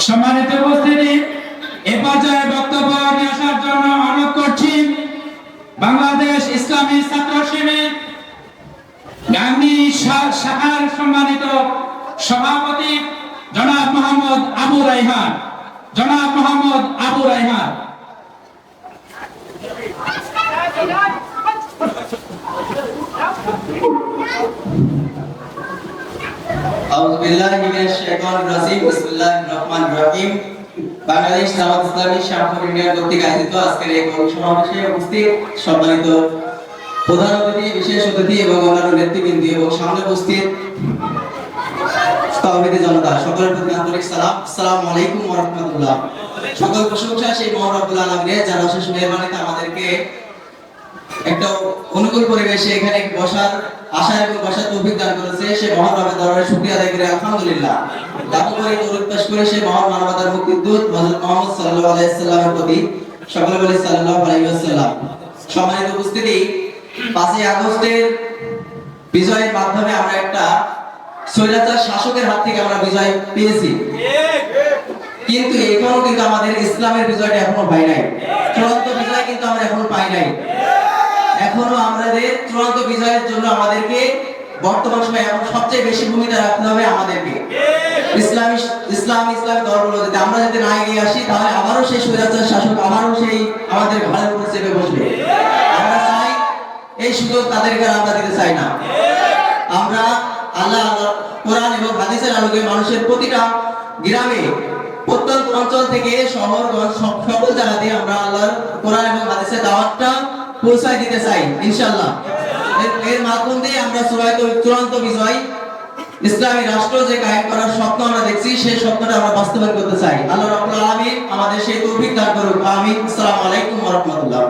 সম্মানিত উপস্থিতি, এ পর্যায়ে বক্তব্য নিয়ে আসার জন্য অনুরোধ করছি বাংলাদেশ ইসলামী ছাত্র শিবির গাংনী শাখার সম্মানিত সভাপতি জনাব মোহাম্মদ আবু রায়হান। জনাব মোহাম্মদ আবু রায়হান। আউযু বিল্লাহি মিনাশ শাইতানির রাজিম। বিসমিল্লাহির রহমানির রহিম। বাংলাদেশ জামাত ইসলামী শাহপুর ইউনিয়ন কর্তৃক আয়োজিত আজকের এই সমাবেশে উপস্থিত সম্মানিত প্রধান অতিথি, বিশেষ অতিথি এবং অন্যান্য নেতৃবৃন্দ এবং সামনে উপস্থিত তাওহীদি জনতা, সকলের প্রতি আন্তরিক সালাম। আসসালামু আলাইকুম ওয়া রাহমাতুল্লাহ। সকল প্রশংসা সেই মহান রব্বুল আলামিনের, যার অশেষ মেহেরবানিতে আমাদেরকে একটা অনুকূল পরিবেশে এখানে বসার আশা এবং বসার তৌফিক দান করেছে। সে মহান রবের দরবারে শুকরিয়া আদায় করে আলহামদুলিল্লাহ। লাখো করে দরুদ পেশ করে সেই মহান মানবতার মুক্তিদূত হযরত মুহাম্মদ সাল্লাল্লাহু আলাইহি ওয়াসাল্লামের প্রতি সকলে বলি সাল্লাল্লাহু আলাইহি ওয়াসাল্লাম। সম্মানিত উপস্থিতি, 5ই আগস্টের বিজয়ের মাধ্যমে আমরা একটা স্বৈরাচার শাসকের হাত থেকে আমরা বিজয় পেয়েছি, কিন্তু এখনো কিন্তু আমাদের ইসলামের বিজয়টা এখনো পাই নাই। চূড়ান্ত বিজয় কিন্তু আমরা এখনো পাই নাই। এখনো আমাদের চূড়ান্ত বিজয়ের জন্য আমাদেরকে বর্তমান সময়ে এখন সবচেয়ে বেশি ভূমিকা রাখতে হবে আমাদেরকে। ইসলামী ধর্ম যদি আমরা যদি না এগিয়ে আসি, তাহলে আবারও সেই স্বৈরাচার শাসক আবারও সেই আমাদের ঘাড়ের উপর চেপে বসবে। আমরা চাই এই সুযোগ তাদেরকে আমরা দিতে চাই না। আমরা আল্লাহ কোরআন এবং হাদিসের আলোকে মানুষের প্রতিটা গ্রামে, প্রত্যন্ত অঞ্চল থেকে শহরগঞ্জ সকল জায়গাতে আমরা আল্লাহর কোরআন এবং হাদিসের দাওয়াতটা পৌঁছায় দিতে চাই ইনশাআল্লাহ। এর মাধ্যম দিয়ে আমরা চূড়ান্ত বিজয়, ইসলামী রাষ্ট্র যে কায়েম করার স্বপ্ন আমরা দেখছি, সেই স্বপ্নটা আমরা বাস্তবায়ন করতে চাই। আল্লাহ রাব্বুল আলামিন আমাদের সেই তৌফিক দান করুক। আমিন। আসসালামু আলাইকুম ওয়া রাহমাতুল্লাহ।